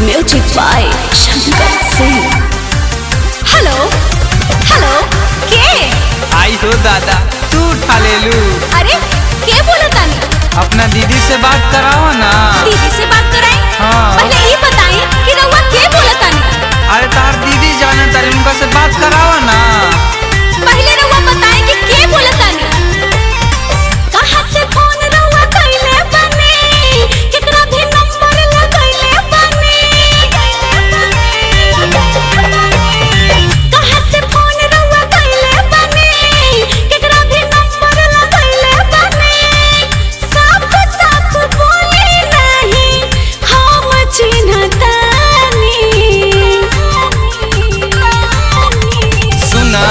Music by Shankar Singh. Hello hello के आई हो दादा, तू उठा ले लू। अरे के बोला तानी? अपना दीदी से बात कराओ ना। दीदी से बात कराई? हाँ। पहले ये बताई कि रउआ के बोला तानी? अरे तार दीदी जाने तारी, उनका से बात कराओ ना। पहले रउआ बताई कि के बोला तानी? कहां से फोन रउआ कइले बानी? केकरा भी नंबर लगइले बानी? कहां से फोन रउआ कइले बानी? केकरा भी नंबर लगइले बानी? साफ साफ बोली नहीं हम चिन्हतानी। सुना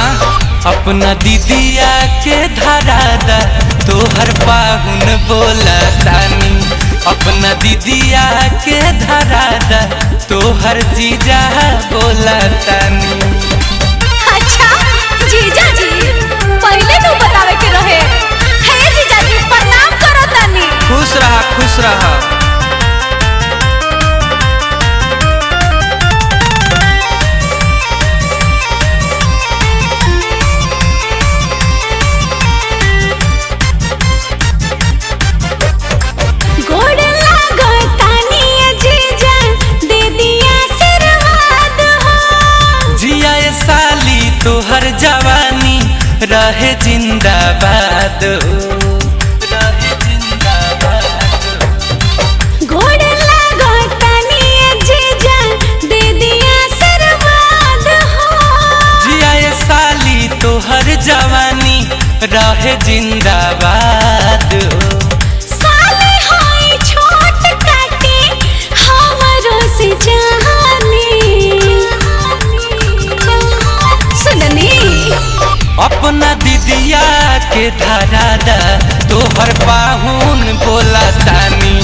अपना दीदिया के धरा दा, तोहर पाहुन बोला तानी। अपना दीदिया के धरा दा, तोहर जीजा बोला तानी। अच्छा जीजा जी, पहले तो बतावे के रहे। हे जीजा जी प्रणाम करो तानी। खुश रहा खुश रहा। गोड़ लागो तानी जीजा, दे दिया आशीर्वाद हो। जिया ये साली तोहर जवानी रहे जिंदाबाद हो, रहे जिंदाबाद हो। गोड़ लागो तानी जीजा, दे दिया आशीर्वाद हो। जिया ये साली तोहर जवानी रहे जिंदाबाद हो। साले होई छोट काटे हमरो से जानी। सुननी अपना दीदिया के धरा दा, तोहर पाहुन बोला तानी।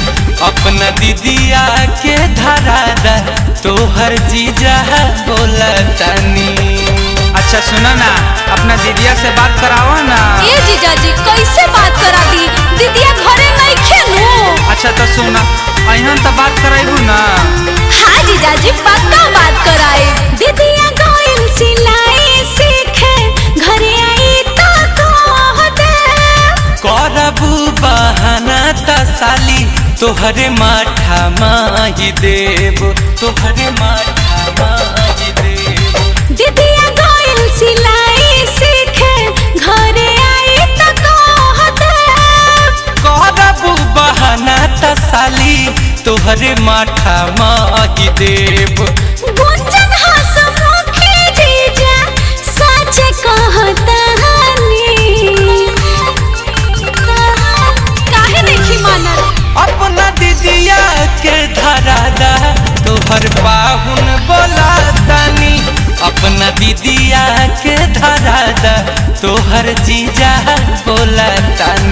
अपना दीदिया के धरा दा, तोहर जीजा बोला तानी। अच्छा सुना ना, अपना दीदिया से बात कराओ ना। ए जीजा जी कैसे बात करा दी? दीदिया घरे नहीं खेलू। अच्छा तो सुना, अहन तो बात कराइबू ना। हाँ जीजा जी पक्का बात कराए। दीदिया गोइल सिलाई सीखे, घरे आई तो कह दे। करबू बहाना त साली तोहरे माठा माही देव, तोहरे माठा माही देव। दीदिया गोइल सिलाई सीखे, घरे आई तो कह दे। करबू बहाना त साली तोहरे माठा माही देव। गुंजन हंसमुखी जीजा सच कहतानी। काहे नहीं मानल? अपना दीदिया के धरा दा, तोहर पाहुन बोला तानी। अपना दीदिया के धरा दा, तोहर जीजा बोला तानी।